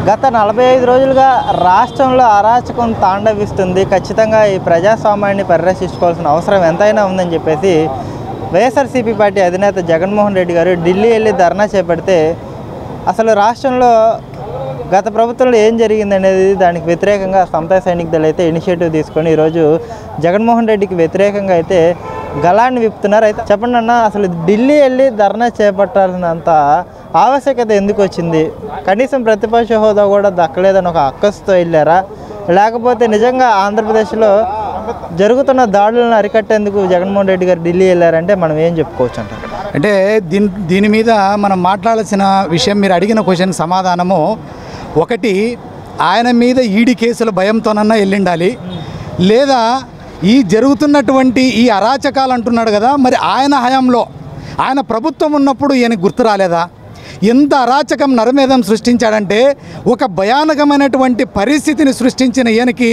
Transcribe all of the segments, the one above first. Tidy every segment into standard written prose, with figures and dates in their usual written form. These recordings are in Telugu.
గత 45 రోజులుగా రాష్ట్రంలో అరాచకం తాండవిస్తుంది. ఖచ్చితంగా ఈ ప్రజాస్వామ్యాన్ని పరిరక్షించుకోవాల్సిన అవసరం ఎంతైనా ఉందని చెప్పేసి వైఎస్ఆర్సీపీ పార్టీ అధినేత జగన్మోహన్ రెడ్డి గారు ఢిల్లీ వెళ్ళి ధర్నా చేపడితే అసలు రాష్ట్రంలో గత ప్రభుత్వంలో ఏం జరిగిందనేది దానికి వ్యతిరేకంగా సమతా సైనిక దళ అయితే ఇనిషియేటివ్ తీసుకొని ఈరోజు జగన్మోహన్ రెడ్డికి వ్యతిరేకంగా అయితే గళాన్ని విప్పుతున్నారు. అయితే చెప్పండి అన్న, అసలు ఢిల్లీ వెళ్ళి ధర్నా చేపట్టాల్సినంత ఆవశ్యకత ఎందుకు వచ్చింది? కనీసం ప్రతిపక్ష హోదా కూడా దక్కలేదని ఒక అక్కసుతో వెళ్ళారా, లేకపోతే నిజంగా ఆంధ్రప్రదేశ్లో జరుగుతున్న దాడులను అరికట్టేందుకు జగన్మోహన్ రెడ్డి గారు ఢిల్లీ వెళ్ళారంటే మనం ఏం చెప్పుకోవచ్చు అంటారు? అంటే దీని మీద మనం మాట్లాడాల్సిన విషయం, మీరు అడిగిన క్వశ్చన్ సమాధానము ఒకటి, ఆయన మీద ఈడీ కేసుల భయంతోనన్నా వెళ్ళిండాలి, లేదా ఈ జరుగుతున్నటువంటి ఈ అరాచకాలు అంటున్నాడు కదా, మరి ఆయన హయాంలో ఆయన ప్రభుత్వం ఉన్నప్పుడు ఈయన గుర్తు రాలేదా? ఎంత అరాచకం నరమేధం సృష్టించాడంటే ఒక భయానకమైనటువంటి పరిస్థితిని సృష్టించిన ఈయనకి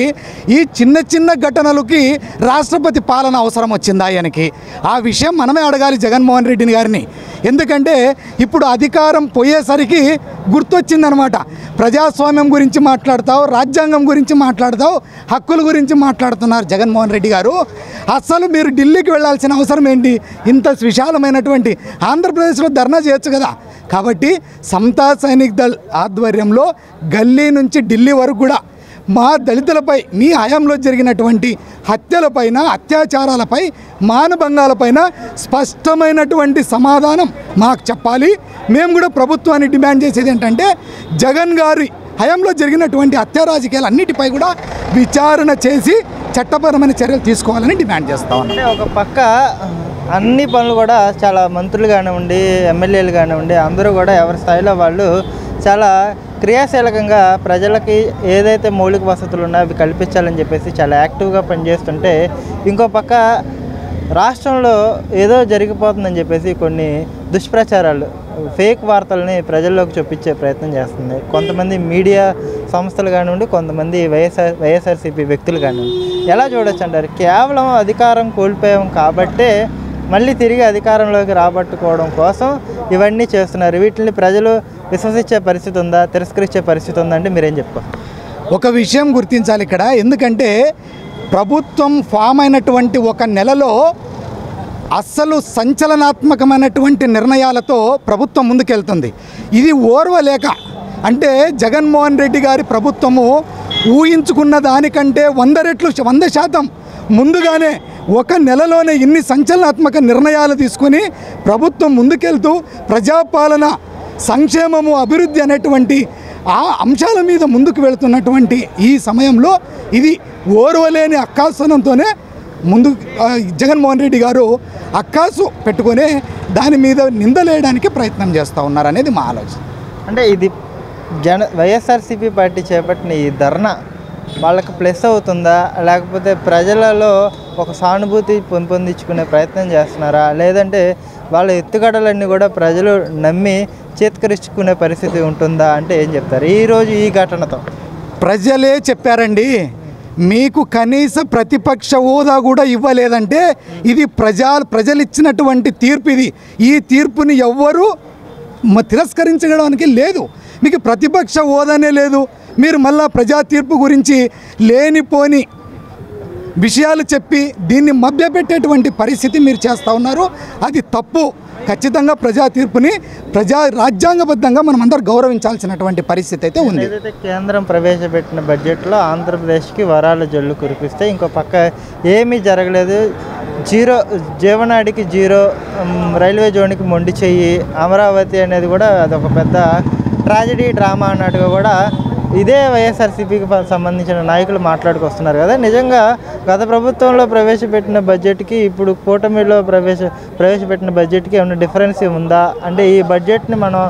ఈ చిన్న చిన్న ఘటనలకి రాష్ట్రపతి పాలన అవసరం వచ్చిందా ఈయనకి? ఆ విషయం మనమే అడగాలి జగన్మోహన్ రెడ్డి గారిని. ఎందుకంటే ఇప్పుడు అధికారం పోయేసరికి గుర్తొచ్చిందనమాట. ప్రజాస్వామ్యం గురించి మాట్లాడతావు, రాజ్యాంగం గురించి మాట్లాడతావు, హక్కుల గురించి మాట్లాడుతున్నారు జగన్మోహన్ రెడ్డి గారు. అస్సలు మీరు ఢిల్లీకి వెళ్ళాల్సిన అవసరం ఏంటి? ఇంత విశాలమైనటువంటి ఆంధ్రప్రదేశ్లో ధర్నా చేయొచ్చు కదా. కాబట్టి సమతా సైనిక్ దళ్ ఆధ్వర్యంలో గల్లీ నుంచి ఢిల్లీ వరకు కూడా మా దళితులపై మీ హయాంలో జరిగినటువంటి హత్యలపైన, అత్యాచారాలపై, మానభంగాలపైన స్పష్టమైనటువంటి సమాధానం మాకు చెప్పాలి. మేము కూడా ప్రభుత్వాన్ని డిమాండ్ చేసేది ఏంటంటే జగన్ గారి హయాంలో జరిగినటువంటి హత్య రాజకీయాలు అన్నిటిపై కూడా విచారణ చేసి చట్టపరమైన చర్యలు తీసుకోవాలని డిమాండ్ చేస్తాం. అంటే ఒక పక్క అన్ని పనులు కూడా చాలా మంత్రులు కానివ్వండి, ఎమ్మెల్యేలు కానివ్వండి, అందరూ కూడా ఎవరి స్థాయిలో వాళ్ళు చాలా క్రియాశీలకంగా ప్రజలకి ఏదైతే మౌలిక వసతులు ఉన్నాయో అవి కల్పించాలని చెప్పేసి చాలా యాక్టివ్గా పనిచేస్తుంటే, ఇంకో పక్క రాష్ట్రంలో ఏదో జరిగిపోతుందని చెప్పేసి కొన్ని దుష్ప్రచారాలు, ఫేక్ వార్తల్ని ప్రజల్లోకి చూపించే ప్రయత్నం చేస్తుంది కొంతమంది మీడియా సంస్థలు కానివ్వండి, కొంతమంది వైఎస్ఆర్సీపీ వ్యక్తులు కానివ్వండి. ఎలా చూడొచ్చు అంటారు? కేవలం అధికారం కోల్పోయాం కాబట్టే మళ్ళీ తిరిగి అధికారంలోకి రాబట్టుకోవడం కోసం ఇవన్నీ చేస్తున్నారు. వీటిని ప్రజలు విశ్వసించే పరిస్థితి ఉందా, తిరస్కరించే పరిస్థితి ఉందా అంటే మీరేం చెప్పుకోవాలి? ఒక విషయం గుర్తించాలి ఇక్కడ. ఎందుకంటే ప్రభుత్వం ఫామ్ అయినటువంటి ఒక నెలలో అస్సలు సంచలనాత్మకమైనటువంటి నిర్ణయాలతో ప్రభుత్వం ముందుకెళ్తుంది. ఇది ఓర్వలేక, అంటే జగన్మోహన్ రెడ్డి గారి ప్రభుత్వము ఊహించుకున్న దానికంటే 100 రెట్లు 100% ముందుగానే ఒక నెలలోనే ఇన్ని సంచలనాత్మక నిర్ణయాలు తీసుకుని ప్రభుత్వం ముందుకెళ్తూ ప్రజాపాలన, సంక్షేమము, అభివృద్ధి అనేటువంటి ఆ అంశాల మీద ముందుకు వెళుతున్నటువంటి ఈ సమయంలో ఇది ఓర్వలేని అక్కాసనంతోనే ముందు జగన్మోహన్ రెడ్డి గారు అక్కాసు పెట్టుకొని దాని మీద నిందలేయడానికి ప్రయత్నం చేస్తూ ఉన్నారు అనేది మా ఆలోచన. అంటే ఇది వైఎస్ఆర్సీపీ పార్టీ చేపట్టిన ఈ ధర్నా వాళ్ళకి ప్లస్ అవుతుందా, లేకపోతే ప్రజలలో ఒక సానుభూతి పెంపొందించుకునే ప్రయత్నం చేస్తున్నారా, లేదంటే వాళ్ళ ఎత్తుగడలన్నీ కూడా ప్రజలు నమ్మి చేత్కరించుకునే పరిస్థితి ఉంటుందా అంటే ఏం చెప్తారు ఈరోజు ఈ ఘటనతో? ప్రజలే చెప్పారండి, మీకు కనీస ప్రతిపక్ష హోదా కూడా ఇవ్వలేదంటే ఇది ప్రజలు ఇచ్చినటువంటి తీర్పు. ఇది ఈ తీర్పుని ఎవ్వరూ తిరస్కరించడానికి లేదు. మీకు ప్రతిపక్ష హోదానే లేదు, మీరు మళ్ళా ప్రజా తీర్పు గురించి లేనిపోని విషయాలు చెప్పి దీన్ని మభ్యపెట్టేటువంటి పరిస్థితి మీరు చేస్తూ ఉన్నారు. అది తప్పు. ఖచ్చితంగా ప్రజా తీర్పుని రాజ్యాంగబద్ధంగా మనం అందరూ గౌరవించాల్సినటువంటి పరిస్థితి అయితే ఉంది. ఏదైతే కేంద్రం ప్రవేశపెట్టిన బడ్జెట్లో ఆంధ్రప్రదేశ్కి వరాల జల్లు కురిపిస్తే ఇంకో పక్క ఏమీ జరగలేదు, జీరో జీవనాడికి జీరో, రైల్వే జోన్కి మొండి చెయ్యి, అమరావతి అనేది కూడా అదొక పెద్ద ట్రాజడీ డ్రామా అన్నట్టుగా కూడా ఇదే వైఎస్ఆర్సీపీకి సంబంధించిన నాయకులు మాట్లాడుకొస్తున్నారు కదా. నిజంగా గత ప్రభుత్వంలో ప్రవేశపెట్టిన బడ్జెట్కి ఇప్పుడు కూటమిలో ప్రవేశపెట్టిన బడ్జెట్కి ఏమైనా డిఫరెన్స్ ఉందా? అంటే ఈ బడ్జెట్ని మనం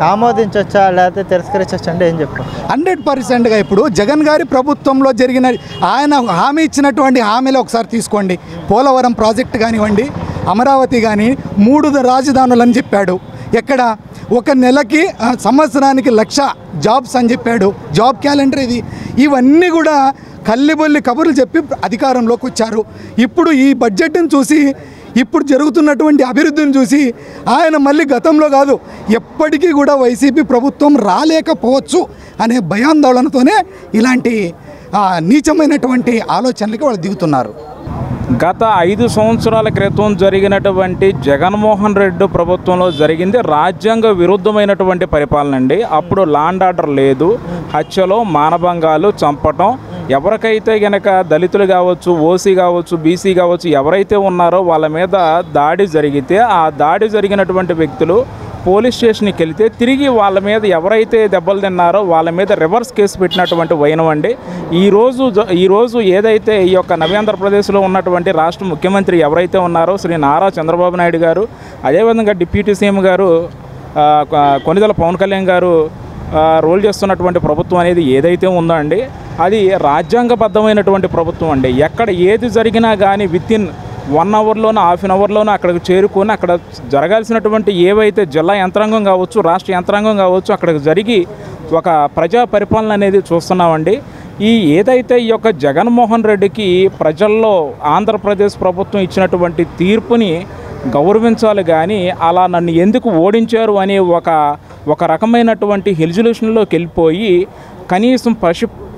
ఆమోదించవచ్చా లేకపోతే తిరస్కరించవచ్చా అంటే ఏం చెప్తాం? 100%గా ఇప్పుడు జగన్ గారి ప్రభుత్వంలో జరిగిన ఆయన హామీ ఇచ్చినటువంటి హామీలు ఒకసారి తీసుకోండి. పోలవరం ప్రాజెక్టు కానివ్వండి, అమరావతి కానీ 3 రాజధానులని చెప్పాడు. ఎక్కడ ఒక నెలకి సంవత్సరానికి 1,00,000 జాబ్స్ అని చెప్పాడు. జాబ్ క్యాలెండర్ ఇది. ఇవన్నీ కూడా కల్లిబొల్లి కబుర్లు చెప్పి అధికారంలోకి వచ్చారు. ఇప్పుడు ఈ బడ్జెట్ని చూసి ఇప్పుడు జరుగుతున్నటువంటి అభివృద్ధిని చూసి ఆయన మళ్ళీ గతంలో కాదు ఎప్పటికీ కూడా వైసీపీ ప్రభుత్వం రాలేకపోవచ్చు అనే భయాందోళనతోనే ఇలాంటి నీచమైనటువంటి ఆలోచనలకి వాళ్ళు దిగుతున్నారు. గత 5 సంవత్సరాల క్రితం జరిగినటువంటి జగన్మోహన్ రెడ్డి ప్రభుత్వంలో జరిగింది రాజ్యాంగ విరుద్ధమైనటువంటి పరిపాలన అండి. అప్పుడు లాండ్ ఆర్డర్ లేదు, హత్యలు, మానభంగాలు, చంపటం, ఎవరికైతే గనక దళితులు కావచ్చు, ఓసీ కావచ్చు, బీసీ కావచ్చు, ఎవరైతే ఉన్నారో వాళ్ళ మీద దాడి జరిగితే ఆ దాడి జరిగినటువంటి వ్యక్తులు పోలీస్ స్టేషన్కి వెళితే తిరిగి వాళ్ళ మీద ఎవరైతే దెబ్బలు తిన్నారో వాళ్ళ మీద రివర్స్ కేసు పెట్టినటువంటి వైనం అండి. ఈరోజు ఏదైతే ఈ యొక్క నవ్యాంధ్రప్రదేశ్లో ఉన్నటువంటి రాష్ట్ర ముఖ్యమంత్రి ఎవరైతే ఉన్నారో శ్రీ నారా చంద్రబాబు నాయుడు గారు, అదేవిధంగా డిప్యూటీ సీఎం గారు కొనిదెల పవన్ కళ్యాణ్ గారు రోల్ చేస్తున్నటువంటి ప్రభుత్వం అనేది ఏదైతే ఉందో అండి, అది రాజ్యాంగబద్ధమైనటువంటి ప్రభుత్వం అండి. ఎక్కడ ఏది జరిగినా కానీ వితిన్ 1 అవర్లోనూ, హాఫ్ అన్ అవర్లోనూ అక్కడికి చేరుకొని అక్కడ జరగాల్సినటువంటి ఏవైతే జిల్లా యంత్రాంగం కావచ్చు, రాష్ట్ర యంత్రాంగం కావచ్చు, అక్కడికి జరిగి ఒక ప్రజా పరిపాలన అనేది చూస్తున్నామండి. ఏదైతే ఈ యొక్క జగన్మోహన్ రెడ్డికి ప్రజల్లో ఆంధ్రప్రదేశ్ ప్రభుత్వం ఇచ్చినటువంటి తీర్పుని గౌరవించాలి కానీ అలా నన్ను ఎందుకు ఓడించారు అనే ఒక రకమైనటువంటి రెజల్యూషన్లోకి వెళ్ళిపోయి కనీసం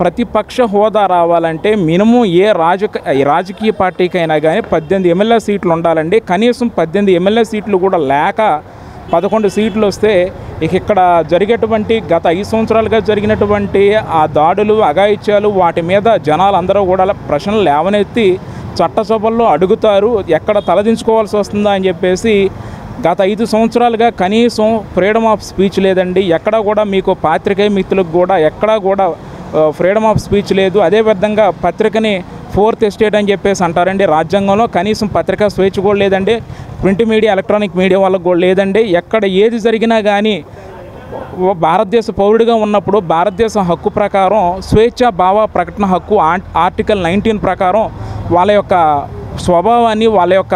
ప్రతిపక్ష హోదా రావాలంటే మినిమం రాజకీయ పార్టీకైనా కానీ 18 ఎమ్మెల్యే సీట్లు ఉండాలండి. కనీసం 18 ఎమ్మెల్యే సీట్లు కూడా లేక 11 సీట్లు వస్తే ఇక్కడ జరిగేటువంటి గత 5 సంవత్సరాలుగా జరిగినటువంటి ఆ దాడులు, అఘాయిత్యాలు, వాటి మీద జనాలందరూ కూడా ప్రశ్నలు లేవనెత్తి చట్టసభల్లో అడుగుతారు, ఎక్కడ తలదించుకోవాల్సి వస్తుందా అని చెప్పేసి గత 5 సంవత్సరాలుగా కనీసం ఫ్రీడమ్ ఆఫ్ స్పీచ్ లేదండి. ఎక్కడ కూడా మీకు పాత్రికేయ మిత్రులకు కూడా ఎక్కడా కూడా ఫ్రీడమ్ ఆఫ్ స్పీచ్ లేదు. అదేవిధంగా పత్రికని 4th ఎస్టేట్ అని చెప్పేసి అంటారండి రాజ్యాంగంలో. కనీసం పత్రికా స్వేచ్ఛ కూడా లేదండి. ప్రింట్ మీడియా, ఎలక్ట్రానిక్ మీడియా వాళ్ళకు కూడా లేదండి. ఎక్కడ ఏది జరిగినా కానీ భారతదేశ పౌరుడిగా ఉన్నప్పుడు భారతదేశ హక్కు ప్రకారం స్వేచ్ఛ భావ ప్రకటన హక్కు ఆర్టికల్ 19 ప్రకారం వాళ్ళ యొక్క స్వభావాన్ని, వాళ్ళ యొక్క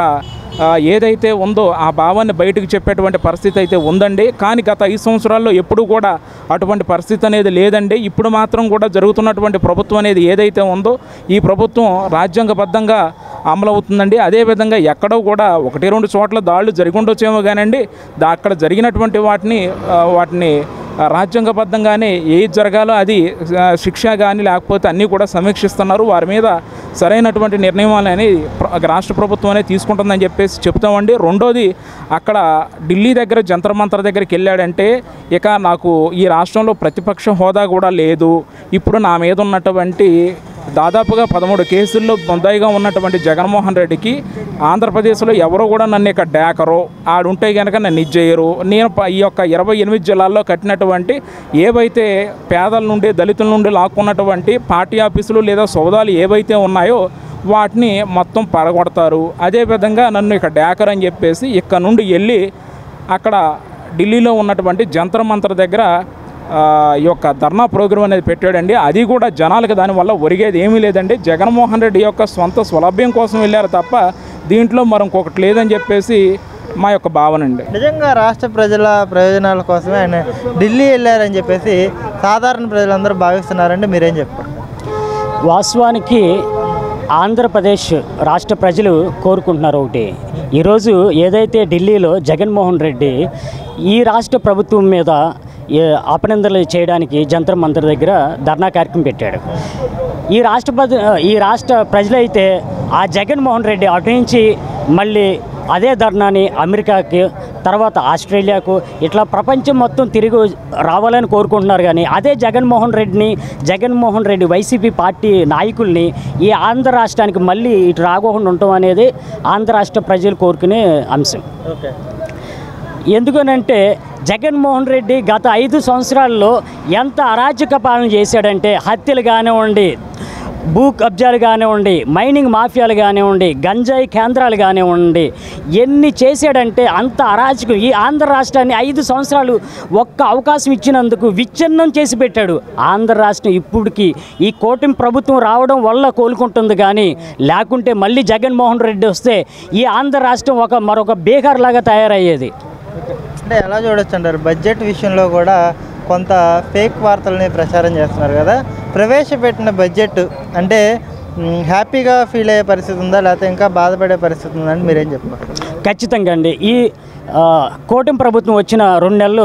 ఏదైతే ఉందో ఆ భావాన్ని బయటకు చెప్పేటువంటి పరిస్థితి అయితే ఉందండి. కానీ గత 5 సంవత్సరాల్లో ఎప్పుడూ కూడా అటువంటి పరిస్థితి అనేది లేదండి. ఇప్పుడు మాత్రం కూడా జరుగుతున్నటువంటి ప్రభుత్వం అనేది ఏదైతే ఉందో ఈ ప్రభుత్వం రాజ్యాంగబద్ధంగా అమలవుతుందండి. అదేవిధంగా ఎక్కడో కూడా 1-2 చోట్ల దాడులు జరిగి ఉండొచ్చేమో కానండి, అక్కడ జరిగినటువంటి వాటిని రాజ్యాంగబద్ధంగానే ఏది జరగాలో అది శిక్ష కానీ లేకపోతే అన్నీ కూడా సమీక్షిస్తున్నారు. వారి మీద సరైనటువంటి నిర్ణయాలని రాష్ట్ర ప్రభుత్వం అనేది తీసుకుంటుందని చెప్పేసి చెప్తామండి. రెండోది, అక్కడ ఢిల్లీ దగ్గర జంతర్ మంతర్ దగ్గరికి వెళ్ళాడంటే ఇక నాకు ఈ రాష్ట్రంలో ప్రతిపక్ష హోదా కూడా లేదు, ఇప్పుడు నా మీద ఉన్నటువంటి దాదాపుగా 13 కేసుల్లో బొందాయిగా ఉన్నటువంటి జగన్మోహన్ రెడ్డికి ఆంధ్రప్రదేశ్లో ఎవరో కూడా నన్ను ఇక డేకరో ఆడుంటే కనుక నన్ను ఇచ్చేయరు, నేను ఈ యొక్క 28 జిల్లాల్లో కట్టినటువంటి ఏవైతే పేదల నుండి, దళితుల నుండి లాక్కున్నటువంటి పార్టీ ఆఫీసులు లేదా సౌదాలు ఏవైతే ఉన్నాయో వాటిని మొత్తం పడగొడతారు. అదేవిధంగా నన్ను ఇక డేకర్ అని చెప్పేసి ఇక్కడ నుండి వెళ్ళి అక్కడ ఢిల్లీలో ఉన్నటువంటి జంతర్ మంతర్ దగ్గర ఈ యొక్క ధర్నా ప్రోగ్రాం అనేది పెట్టాడండి. అది కూడా జనాలకు దానివల్ల ఒరిగేది ఏమీ లేదండి. జగన్మోహన్ రెడ్డి యొక్క సొంత స్వలభ్యం కోసం వెళ్ళారు తప్ప దీంట్లో మరొకటి లేదని చెప్పేసి మా యొక్క భావన అండి. నిజంగా రాష్ట్ర ప్రజల ప్రయోజనాల కోసమే ఆయన ఢిల్లీ వెళ్ళారని చెప్పేసి సాధారణ ప్రజలందరూ భావిస్తున్నారండి, మీరేం చెప్తారు? వాస్తవానికి ఆంధ్రప్రదేశ్ రాష్ట్ర ప్రజలు కోరుకుంటున్నారు ఒకటి. ఈరోజు ఏదైతే ఢిల్లీలో జగన్మోహన్ రెడ్డి ఈ రాష్ట్ర ప్రభుత్వం మీద అపనిందలు చేయడానికి జంతర్ మంతర్ దగ్గర ధర్నా కార్యక్రమం పెట్టాడు. ఈ రాష్ట్ర ప్రజలైతే ఆ జగన్మోహన్ రెడ్డి అటు నుంచి మళ్ళీ అదే ధర్నాని అమెరికాకి, తర్వాత ఆస్ట్రేలియాకు, ఇట్లా ప్రపంచం మొత్తం తిరిగి రావాలని కోరుకుంటున్నారు. కానీ అదే జగన్మోహన్ రెడ్డి వైసీపీ పార్టీ నాయకుల్ని ఈ ఆంధ్ర రాష్ట్రానికి మళ్ళీ ఇటు రాకుండా ఉండటం అనేది ఆంధ్ర రాష్ట్ర ప్రజలు కోరుకునే అంశం. ఎందుకనంటే జగన్మోహన్ రెడ్డి గత 5 సంవత్సరాల్లో ఎంత అరాచక పాలన చేశాడంటే, హత్యలు కానివ్వండి, భూ కబ్జాలు కానివ్వండి, మైనింగ్ మాఫియాలు కానివ్వండి, గంజాయి కేంద్రాలు కానివ్వండి, ఎన్ని చేశాడంటే అంత అరాచకం. ఈ ఆంధ్ర రాష్ట్రాన్ని 5 సంవత్సరాలు ఒక్క అవకాశం ఇచ్చినందుకు విచ్ఛిన్నం చేసి పెట్టాడు. ఆంధ్ర రాష్ట్రం ఇప్పటికి ఈ కూటమి ప్రభుత్వం రావడం వల్ల కోలుకుంటుంది. కానీ లేకుంటే మళ్ళీ జగన్మోహన్ రెడ్డి వస్తే ఈ ఆంధ్ర రాష్ట్రం మరొక బీహార్ లాగా తయారయ్యేది. అంటే ఎలా చూడొచ్చు అంటారు? బడ్జెట్ విషయంలో కూడా కొంత ఫేక్ వార్తలని ప్రచారం చేస్తున్నారు కదా. ప్రవేశపెట్టిన బడ్జెట్ అంటే హ్యాపీగా ఫీల్ అయ్యే పరిస్థితి ఉందా, లేకపోతే ఇంకా బాధపడే పరిస్థితి ఉందా అని మీరేం చెప్పారు? ఖచ్చితంగా అండి. ఈ కూటమి ప్రభుత్వం వచ్చిన 2 నెలలు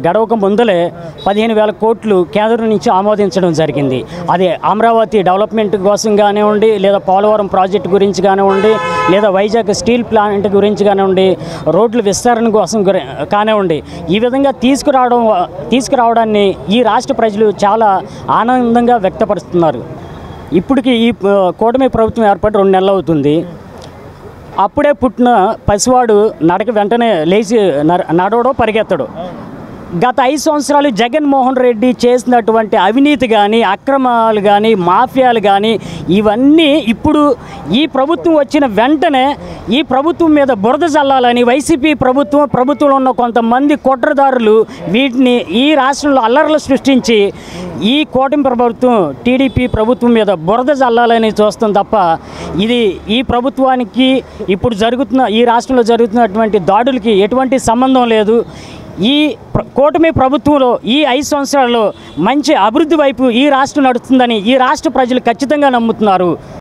గడవక ముందలే 15,000 కోట్లు కేంద్రం నుంచి ఆమోదించడం జరిగింది. అది అమరావతి డెవలప్మెంట్ కోసం కానివ్వండి, లేదా పోలవరం ప్రాజెక్టు గురించి కానివ్వండి, లేదా వైజాగ్ స్టీల్ ప్లాంట్ గురించి కానివ్వండి, రోడ్ల విస్తరణ కోసం కానివ్వండి, ఈ విధంగా తీసుకురావడాన్ని ఈ రాష్ట్ర ప్రజలు చాలా ఆనందంగా వ్యక్తపరుస్తున్నారు. ఇప్పటికి ఈ కూటమి ప్రభుత్వం ఏర్పడి 2 నెలలు అవుతుంది. అప్పుడే పుట్టిన పసివాడు నడక వెంటనే లేచి నడవడో పరిగెత్తడు. గత 5 సంవత్సరాలు జగన్మోహన్ రెడ్డి చేసినటువంటి అవినీతి కానీ, అక్రమాలు కానీ, మాఫియాలు కానీ, ఇవన్నీ ఇప్పుడు ఈ ప్రభుత్వం వచ్చిన వెంటనే ఈ ప్రభుత్వం మీద బురద జల్లాలని వైసీపీ ప్రభుత్వంలో ఉన్న కొంతమంది కుట్రదారులు వీటిని ఈ రాష్ట్రంలో అల్లర్లు సృష్టించి ఈ కూటమి ప్రభుత్వం టీడీపీ ప్రభుత్వం మీద బురద జల్లాలని చూస్తాం తప్ప ఇది ఈ ప్రభుత్వానికి ఇప్పుడు ఈ రాష్ట్రంలో జరుగుతున్నటువంటి దాడులకి ఎటువంటి సంబంధం లేదు. ఈ కూటమి ప్రభుత్వంలో ఈ 5 సంవత్సరాల్లో మంచి అభివృద్ధి వైపు ఈ రాష్ట్రం నడుస్తుందని ఈ రాష్ట్ర ప్రజలు ఖచ్చితంగా నమ్ముతున్నారు.